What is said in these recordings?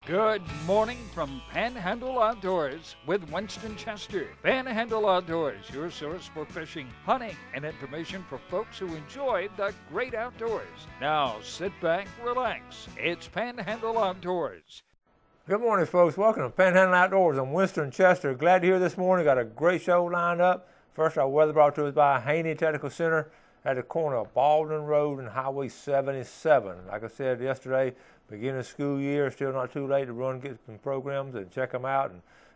Good morning from Panhandle Outdoors with Winston Chester. Panhandle Outdoors, your source for fishing, hunting, and information for folks who enjoy the great outdoors. Now sit back, relax. It's Panhandle Outdoors. Good morning, folks. Welcome to Panhandle Outdoors. I'm Winston Chester. Glad to hear this morning. Got a great show lined up. First, our weather brought to us by Haney Technical Center at the corner of Baldwin Road and Highway 77. Like I said yesterday, beginning of school year, still not too late to get some programs and check them out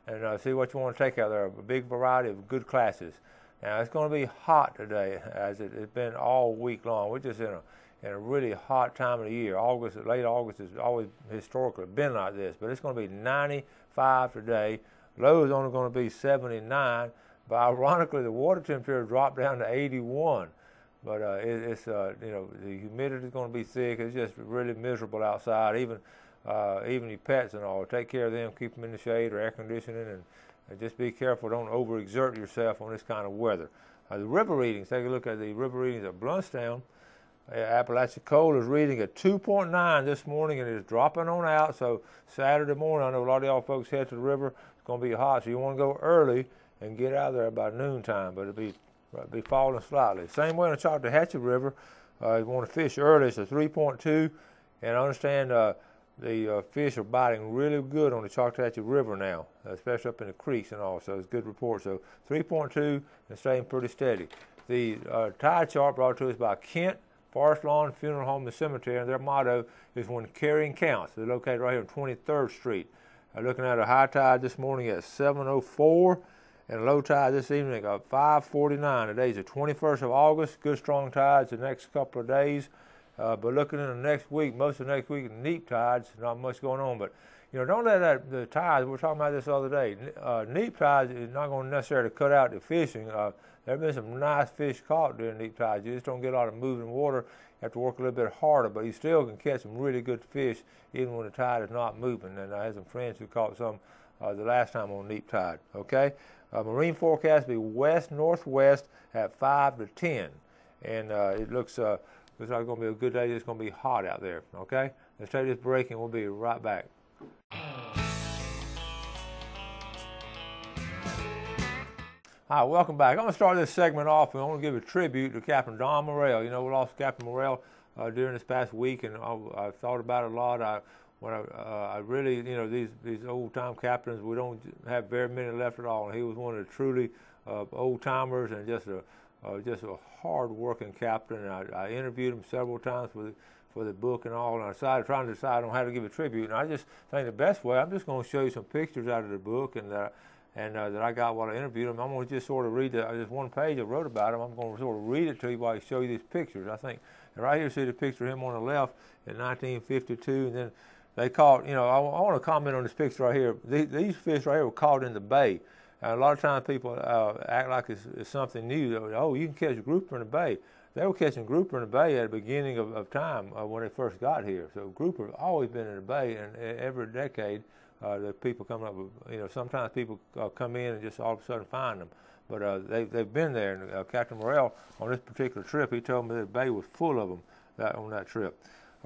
and see what you want to take out there. A big variety of good classes. Now, it's going to be hot today, as it's been all week long. We're just in a really hot time of the year. Late August has always historically been like this, but it's going to be 95 today. Low is only going to be 79, but ironically, the water temperature dropped down to 81. But the humidity is going to be thick. It's just really miserable outside. Even your pets and all, take care of them, keep them in the shade or air conditioning, and just be careful. Don't overexert yourself on this kind of weather. The river readings, take a look at the river readings at Bluntstown. Apalachicola is reading at 2.9 this morning, and it's dropping on out. So Saturday morning, I know a lot of y'all folks head to the river. It's going to be hot, so you want to go early and get out there by noontime, but it'll be falling slightly. Same way on the Choctawhatchee River. You want to fish early, it's a 3.2, and I understand the fish are biting really good on the Choctawhatchee River now, especially up in the creeks and all, so it's a good report. So 3.2 and staying pretty steady. The tide chart brought to us by Kent Forest Lawn Funeral Home and Cemetery, and their motto is "When Carrying Counts." They're located right here on 23rd Street. Looking at a high tide this morning at 7:04. And low tide this evening at 5:49. Today's the 21st of August. Good strong tides the next couple of days. But looking in the next week, most of the next week, neap tides, not much going on. But, don't let the tides, we were talking about this the other day, neap tides is not going to necessarily cut out the fishing. There have been some nice fish caught during neap tides. You just don't get a lot of moving water. You have to work a little bit harder, but you still can catch some really good fish even when the tide is not moving. And I had some friends who caught some the last time on neap tide, okay? Marine forecast will be west-northwest at 5 to 10. And it looks like it's going to be a good day. It's going to be hot out there, okay? Let's take this break and we'll be right back. Hi, welcome back. I'm going to start this segment off and I want to give a tribute to Captain Don Morrell. We lost Captain Morrell during this past week, and I thought about it a lot. I really, these old-time captains, we don't have very many left at all. And he was one of the truly old-timers and just a hard-working captain. And I interviewed him several times for the book and all, and I trying to decide on how to give a tribute. And I just think the best way, I'm just going to show you some pictures out of the book and that I got while I interviewed him. I'm going to just sort of read just one page I wrote about him. I'm going to sort of read it to you while I show you these pictures. I think, and right here, see the picture of him on the left in 1952, and then they caught, I want to comment on this picture right here. These fish right here were caught in the bay. And a lot of times people act like it's something new. Oh, you can catch grouper in the bay. They were catching grouper in the bay at the beginning of time when they first got here. So grouper have always been in the bay, and every decade the people come up with, sometimes people come in and just all of a sudden find them. But they've been there. And Captain Morrell, on this particular trip, he told me the bay was full of them on that trip.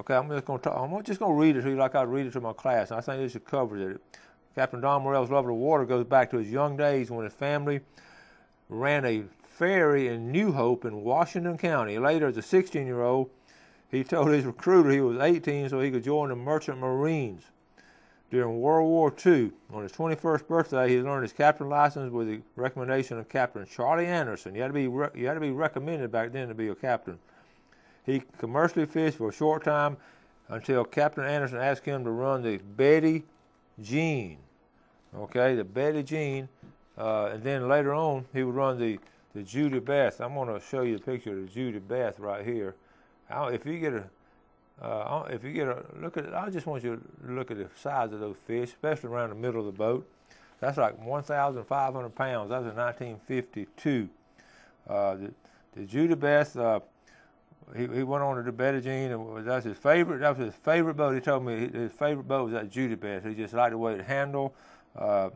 Okay, I'm just going to read it to you like I read it to my class. And I think this covers it. Captain Don Morrell's love of the water goes back to his young days when his family ran a ferry in New Hope in Washington County. Later, as a 16-year-old, he told his recruiter he was 18 so he could join the Merchant Marines. During World War II, on his 21st birthday, he learned his captain license with the recommendation of Captain Charlie Anderson. You had to be recommended back then to be a captain. He commercially fished for a short time until Captain Anderson asked him to run the Betty Jean. Okay, the Betty Jean. And then later on, he would run the Judy Beth. I'm going to show you a picture of the Judy Beth right here. If you get a look at it, I just want you to look at the size of those fish, especially around the middle of the boat. That's like 1,500 pounds. That was in 1952. The Judy Beth. He went on to the Betty Jean, and that was his favorite boat. He told me his favorite boat was that Judy Beth. He just liked the way it handled.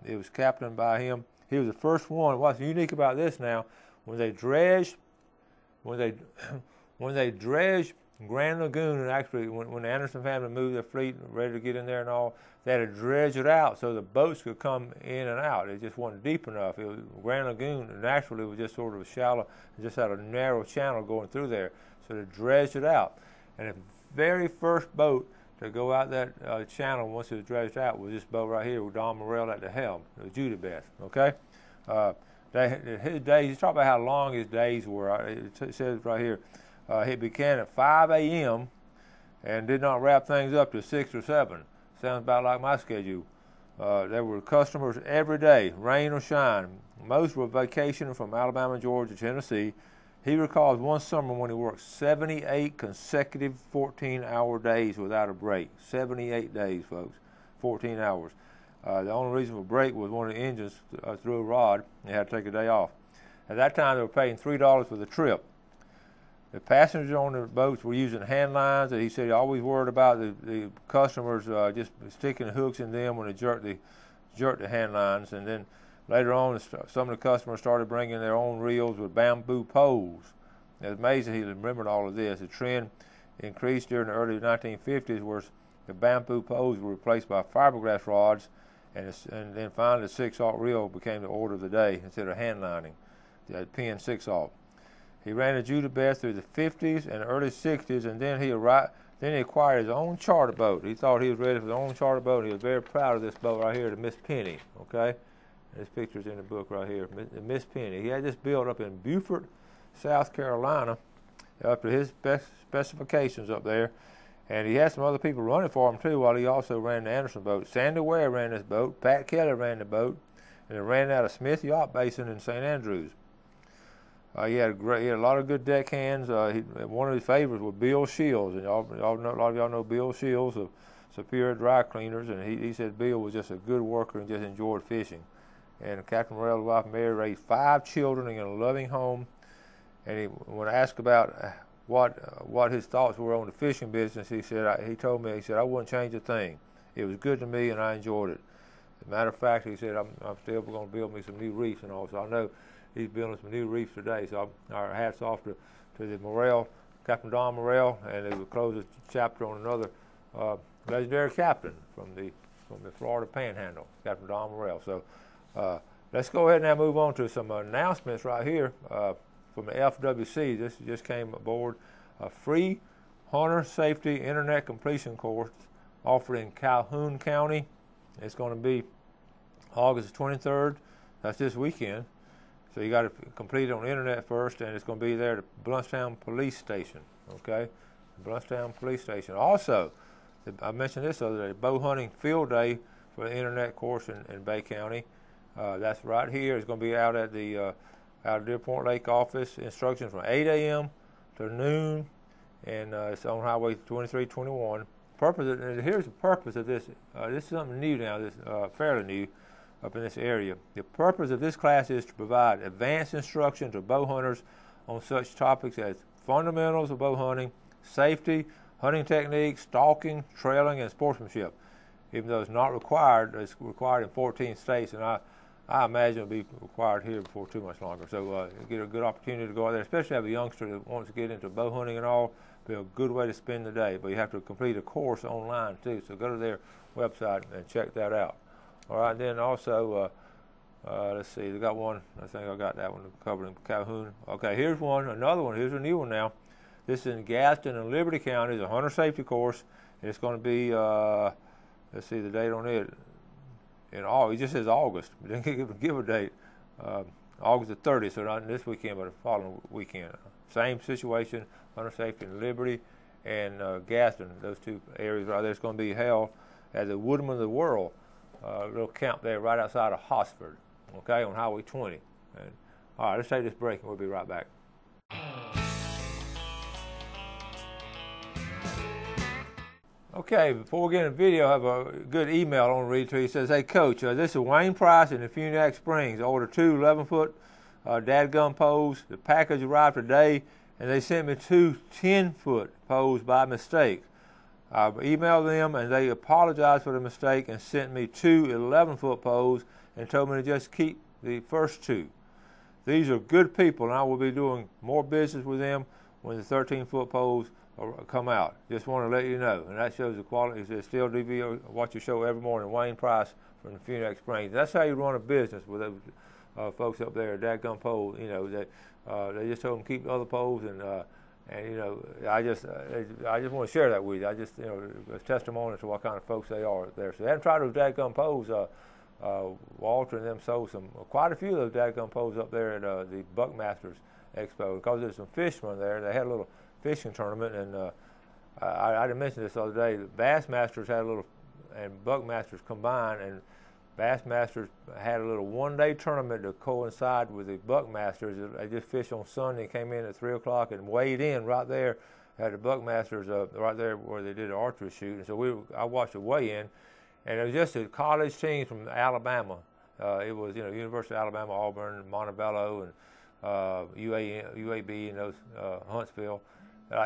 It was captained by him. He was the first one. What's unique about this now, when they dredged Grand Lagoon, and actually when the Anderson family moved their fleet and ready to get in there and all, they had to dredge it out so the boats could come in and out. It just wasn't deep enough. It was Grand Lagoon, naturally, was just sort of shallow, it just had a narrow channel going through there. So they dredged it out. And the very first boat to go out that channel once it was dredged out was this boat right here with Don Morrell at the helm, the Judy Beth, okay? His days, he's talking about how long his days were. It says right here, he began at 5 a.m. and did not wrap things up till 6 or 7. Sounds about like my schedule. There were customers every day, rain or shine. Most were vacationing from Alabama, Georgia, Tennessee. He recalls one summer when he worked 78 consecutive 14-hour days without a break. 78 days, folks, 14 hours. The only reason for break was one of the engines threw a rod, and he had to take a day off. At that time, they were paying $3 for the trip. The passengers on the boats were using hand lines, and he said he always worried about the customers just sticking hooks in them when they jerked the hand lines. And then later on, some of the customers started bringing their own reels with bamboo poles. It's amazing he remembered all of this. The trend increased during the early 1950s, where the bamboo poles were replaced by fiberglass rods, and then finally the 6/0 reel became the order of the day instead of hand lining, the pin 6/0. He ran a Judy Beth through the 50s and early 60s, and then he acquired his own charter boat. He thought he was ready for his own charter boat, and he was very proud of this boat right here, the Miss Penny, okay? And this picture's in the book right here, the Miss Penny. He had this built up in Beaufort, South Carolina, up to his best specifications up there. And he had some other people running for him, too, while he also ran the Anderson boat. Sandy Ware ran this boat, Pat Kelly ran the boat, and it ran out of Smith Yacht Basin in St. Andrews. He had a lot of good deckhands. One of his favorites was Bill Shields, and a lot of y'all know Bill Shields of Superior Dry Cleaners, and he said Bill was just a good worker and just enjoyed fishing. And Captain Morrell's wife Mary raised 5 children in a loving home. And when asked about what his thoughts were on the fishing business, he told me I wouldn't change a thing. It was good to me, and I enjoyed it. As a matter of fact, he said I'm still going to build me some new reefs and all. So I know he's building some new reefs today. So our hats off to the Morrell, Captain Don Morrell, and it will close a chapter on another legendary captain from the Florida Panhandle, Captain Don Morrell. So let's go ahead and now move on to some announcements right here from the FWC. This just came aboard a free hunter safety internet completion course offered in Calhoun County. It's going to be August 23rd. That's this weekend. So you got to complete it on the internet first, and it's going to be there at the Blountstown Police Station. Okay, Blountstown Police Station. Also, I mentioned this other day, bow hunting field day for the internet course in Bay County. That's right here. It's going to be out at the Deer Point Lake office. Instructions from 8 a.m. to noon, and it's on Highway 2321. Here's the purpose of this. This is something new now. This fairly new up in this area. The purpose of this class is to provide advanced instruction to bow hunters on such topics as fundamentals of bow hunting, safety, hunting techniques, stalking, trailing, and sportsmanship. Even though it's not required, it's required in 14 states, and I imagine it'll be required here before too much longer. So get a good opportunity to go out there, especially have a youngster that wants to get into bow hunting and all. Be a good way to spend the day, but you have to complete a course online too. So go to their website and check that out. All right, then also, let's see, they got one. I think I got that one covered in Calhoun. Okay, here's another one. Here's a new one now. This is in Gaston and Liberty County. It's a hunter safety course, and it's going to be, let's see the date on it. In August, it just says August. It didn't give a date. August the 30th, so not this weekend, but the following weekend. Same situation, hunter safety in Liberty and Gaston. Those two areas right there. It's going to be held at the Woodman of the World. Little camp there right outside of Hosford, okay, on Highway 20. And, all right, let's take this break and we'll be right back. Okay, before we get in the video, I have a good email I want to read to you. He says, hey, Coach, this is Wayne Price in the Funiac Springs. I ordered 2 11-foot dadgum poles. The package arrived today, and they sent me 2 10-foot poles by mistake. I emailed them, and they apologized for the mistake and sent me 2 11-foot poles and told me to just keep the first 2. These are good people, and I will be doing more business with them when the 13-foot poles come out. Just want to let you know, and that shows the quality. It's still DVO. Watch your show every morning. Wayne Price from the Phoenix Springs. That's how you run a business with those folks up there at Dadgum Pole. You know, they just told them keep the other poles, and you know, I just want to share that with you. I just, you know, it's testimony to what kind of folks they are there. So they haven't tried those Dadgum Poles. Walter and them sold quite a few of those Dadgum Poles up there at the Buckmasters Expo, because there's some fishermen there. They had a little fishing tournament, and I didn't mention this the other day. The Bassmasters had a little, and Buckmasters combined, and Bassmasters had a little one-day tournament to coincide with the Buckmasters. They just fished on Sunday, came in at 3 o'clock and weighed in right there at the Buckmasters, right there where they did the archery shoot. And so I watched the weigh-in, and it was just a college team from Alabama. It was, you know, University of Alabama, Auburn, Montebello, and UAB, and those Huntsville.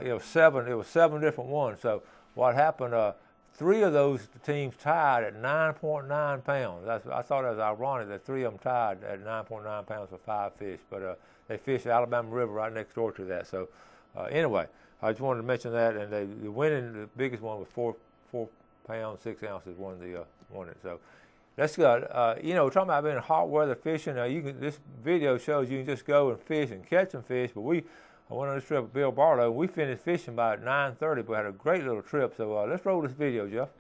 It was seven different ones. So what happened? 3 of those teams tied at 9.9 pounds. I thought it was ironic that 3 of them tied at 9.9 pounds for 5 fish, but they fished the Alabama River right next door to that. So anyway, I just wanted to mention that, and the biggest one was 4 pounds 6 ounces won it. So that's good. You know, we're talking about being hot weather fishing. This video shows you can just go and fish and catch some fish, but I went on this trip with Bill Barlow, and we finished fishing by 9:30, but had a great little trip. So let's roll this video, Jeff.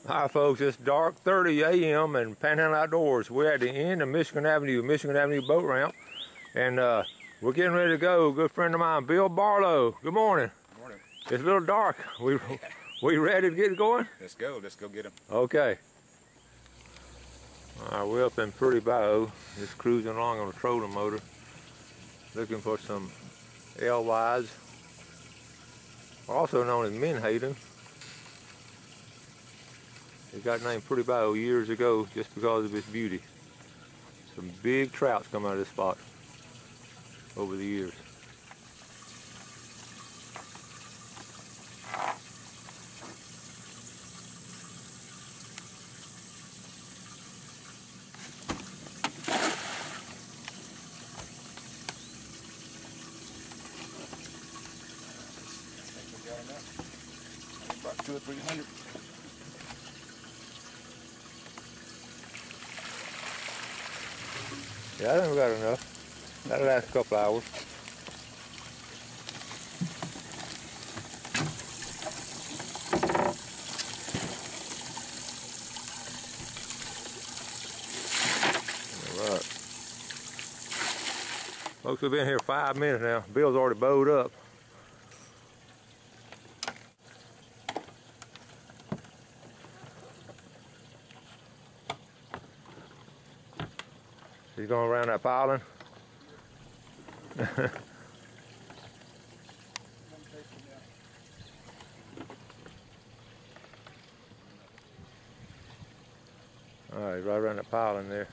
Hi, folks. It's dark 30 a.m. and Panhandle Outdoors. We're at the end of Michigan Avenue boat ramp, and we're getting ready to go. A good friend of mine, Bill Barlow. Good morning. Good morning. It's a little dark. We ready to get going? Let's go. Let's go get him. Okay. All right, we're up in Pretty Bow, just cruising along on a trolling motor, looking for some alewives, also known as menhaden. It got named Pretty Bow years ago just because of its beauty. Some big trouts come out of this spot over the years. About 200 or 300. Yeah, I think we got enough. That'll last a couple hours. All right. Folks, we've been here 5 minutes now. Bill's already bowed up. He's going around that piling. All right, right around that piling there.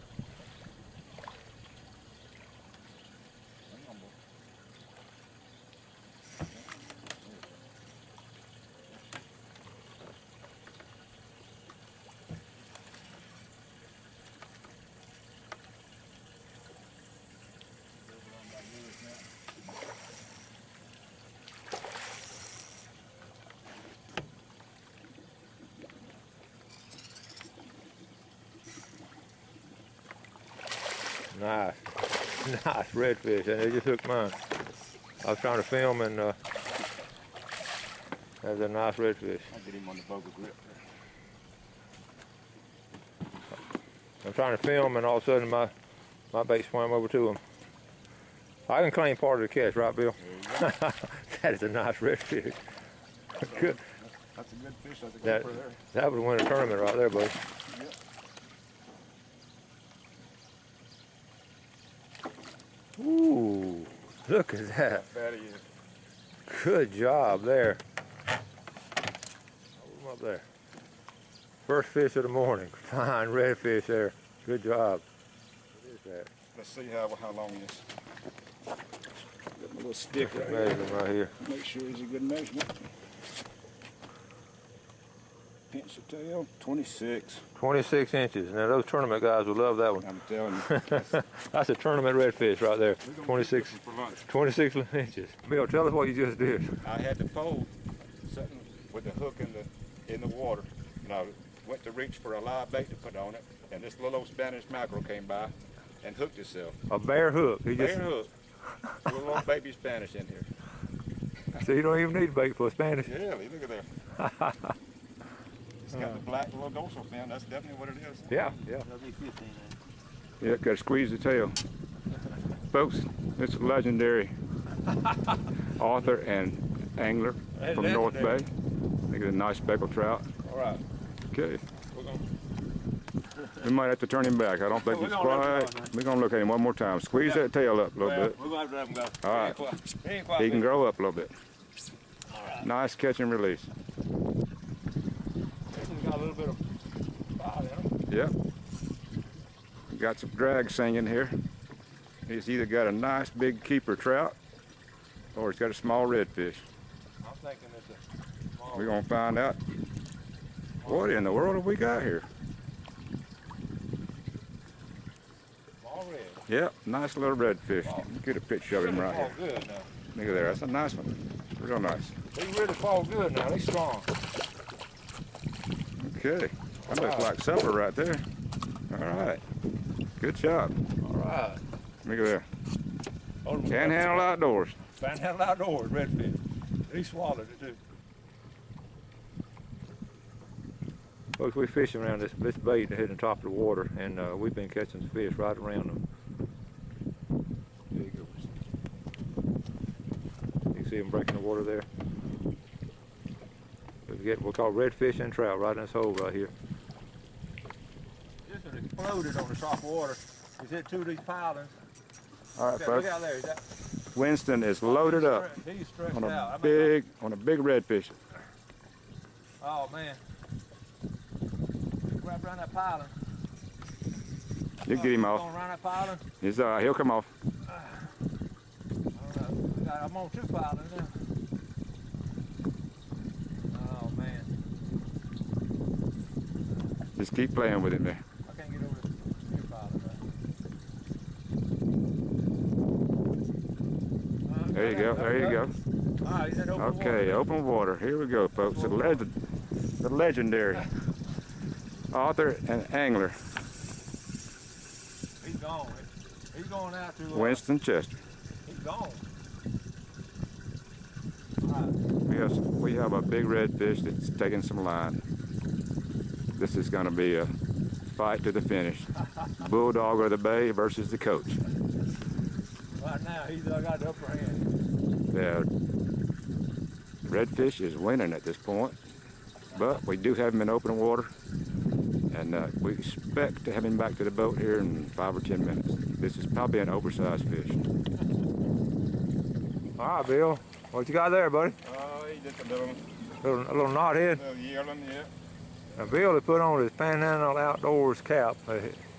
Nice, nice redfish, and they just hooked mine. I was trying to film, and that's a nice redfish. I'll get him on the Boga grip. I'm trying to film, and all of a sudden my bait swam over to him. I can claim part of the catch, right, Bill? That is a nice redfish. Good. That's a good fish. That's a good for there. That would win a tournament right there, buddy. Yep. Ooh, look at that. Bad he is. Good job there. Hold him up there. First fish of the morning. Fine redfish there. Good job. What is that? Let's see how long he is. Got my little stick right Measure him right here. Make sure he's a good measurement. pinch the tail, 26. 26 inches. Now those tournament guys will love that one. I'm telling you. That's a tournament redfish right there. 26, for lunch. 26 inches. Bill, tell us what you just did. I had the pole sitting with the hook in the water, and I went to reach for a live bait to put on it, and this little old Spanish mackerel came by and hooked itself. A bare hook. Bare hook. Little old baby Spanish in here. So you don't even need bait for a Spanish. Yeah, look at there. It's got the black little dorsal fin. That's definitely what it is. Yeah, yeah. Yeah, got to squeeze the tail. Folks, this is legendary author and angler from North Bay. Look at a nice speckled trout. All right. Okay. We might have to turn him back. I don't think he's quite. We're going to look at him one more time. Squeeze that tail up a little bit. We're going to have to let him go. All right. He can grow up a little bit. Nice catch and release. Got a little bit of bite in him. Yep. Got some drag singing here. He's either got a nice big keeper trout or he's got a small redfish. I'm thinking it's a small. We're going to find out what in the world have we got here. Small red. Yep, nice little redfish. Get a picture of him right here. Good now. Look at there. That's a nice one. Real nice. They really fall good now. They're strong. Okay. That looks like supper right there. All right. Good job. All right. Look at there. Panhandle Outdoors. Panhandle Outdoors, redfish. He swallowed it too. Folks, we're fishing around this bait hitting the top of the water, and we've been catching some fish right around them. There you go. You can see them breaking the water there. We'll call redfish and trout right in this hole right here. This one exploded on the top of water. He's hit two of these pilings. All right, Look folks. out there. Winston is loaded up He's stretched on out. a big redfish. Oh man. Wrap around that piling. You get him off. Going around that piling. He's he'll come off. I'm on two pilings now. Oh man. Just keep playing with it there. I can't get over this two piling. There you go. There you go. Ah, he's in open Okay, water. open water. Here we go, folks. The legendary author and angler, He's gone. He's going out to Winston Chester. He's gone. We have a big redfish that's taking some line. This is going to be a fight to the finish. Bulldog of the Bay versus the coach. Right now, he's got the upper hand. The redfish is winning at this point, but we do have him in open water, and we expect to have him back to the boat here in 5 or 10 minutes. This is probably an oversized fish. All right, Bill. What you got there, buddy? He just a little knothead. yearling, yeah. Now, Bill had put on his Panhandle Outdoors cap.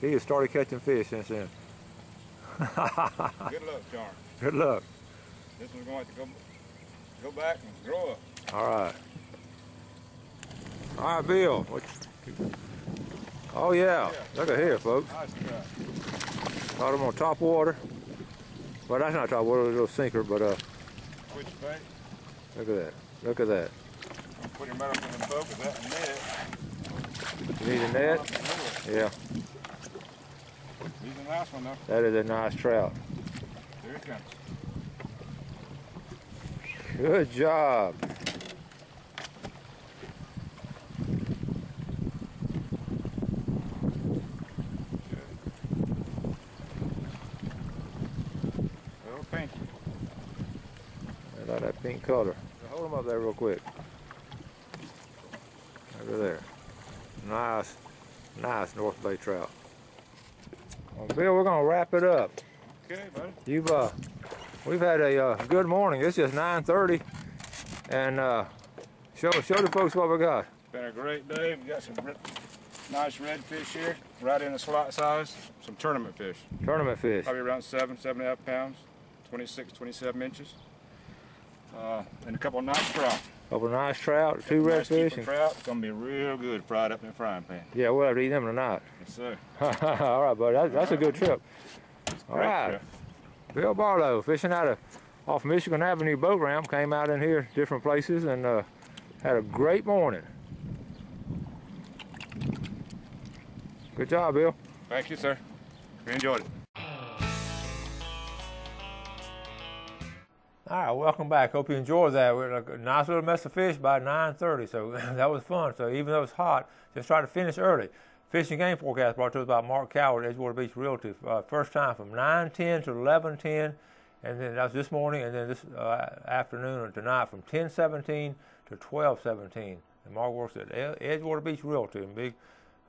He has started catching fish since then. Good luck, John. Good luck. This one's going to have to go back and grow up. All right. All right, Bill. Oh, yeah. Look at here, folks. Nice trout. Caught him on top water. Well, that's not top water, a little sinker, but Which bait? look at that. Look at that. I'll put him right up in the boat with that net. You need a net? Yeah. He's a nice one, though. That is a nice trout. There he comes. Good job. Little pinky. I like that pink color. Hold them up there real quick. Over there. Nice, nice North Bay trout. Well, Bill, we're gonna wrap it up. Okay, buddy. We've had a good morning. It's just 9:30, and show the folks what we got. It's been a great day. We got some nice redfish here, right in the slot size. Some tournament fish. Tournament fish. Probably around 7.5 pounds, 26, 27 inches. And a couple of nice trout. of a nice trout, 2 redfish. Trout, it's gonna be real good fried up in the frying pan. Yeah, we'll have to eat them tonight. Yes, sir. All right, buddy, that's a good trip. All right, trip. Bill Barlow, fishing out off Michigan Avenue boat ramp, came out in here different places and had a great morning. Good job, Bill. Thank you, sir. We enjoyed it. All right, welcome back. Hope you enjoyed that. We had a nice little mess of fish by 9:30, so that was fun. So even though it's hot, just try to finish early. Fishing game forecast brought to us by Mark Coward, Edgewater Beach Realty. First time from 9:10 to 11:10, and then that was this morning, and then this afternoon or tonight from 10:17 to 12:17. And Mark works at Edgewater Beach Realty,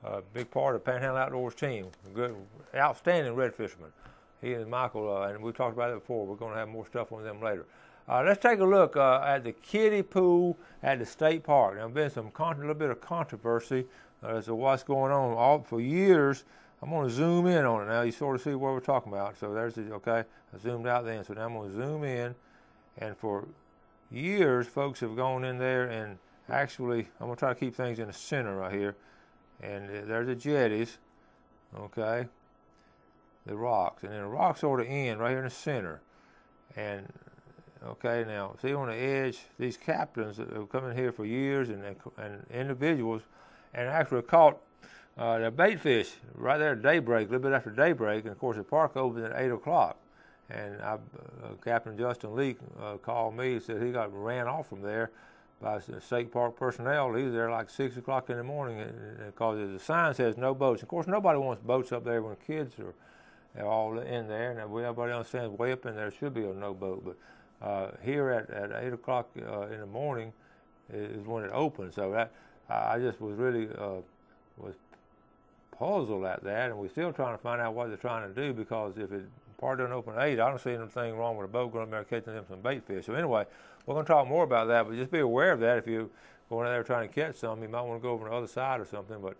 a big part of Panhandle Outdoors team. A good, outstanding red fisherman. He and Michael, and we talked about it before. We're going to have more stuff on them later. Let's take a look at the kiddie pool at the state park. Now, there's been a little bit of controversy as to what's going on. For years, I'm going to zoom in on it now. You sort of see what we're talking about. So there's the, okay, I zoomed out then. So now I'm going to zoom in. And for years, folks have gone in there and actually, I'm going to try to keep things in the center right here. And there's the jetties, okay, the rocks. And then the rocks sort of end right here in the center. And, okay, now, see on the edge, these captains that have come in here for years and individuals and actually caught the bait fish right there at daybreak, a little bit after daybreak. And, of course, the park opens at 8 o'clock. And Captain Justin Lee called me and said he got ran off from there by state park personnel. He was there like 6 o'clock in the morning because the sign says no boats. Of course, nobody wants boats up there when kids are all in there. And everybody understands way up in there should be a no boat. But here at 8 o'clock in the morning is when it opens. So that I just was really was puzzled at that, and we're still trying to find out what they're trying to do, because if it park doesn't open at 8, I don't see anything wrong with a boat going up there catching them some bait fish. So anyway, we're going to talk more about that, but just be aware of that. If you're going in there trying to catch some, you might want to go over on the other side or something, but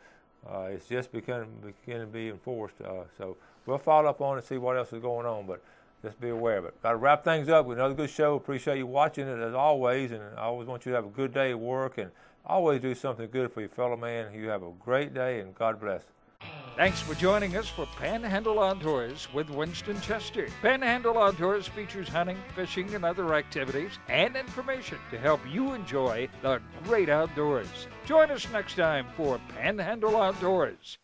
it's just beginning to be enforced. So we'll follow up on it and see what else is going on, but just be aware of it. Got to wrap things up with another good show. Appreciate you watching it as always, and I always want you to have a good day at work, and always do something good for your fellow man. You have a great day, and God bless. Thanks for joining us for Panhandle Outdoors with Winston Chester. Panhandle Outdoors features hunting, fishing, and other activities and information to help you enjoy the great outdoors. Join us next time for Panhandle Outdoors.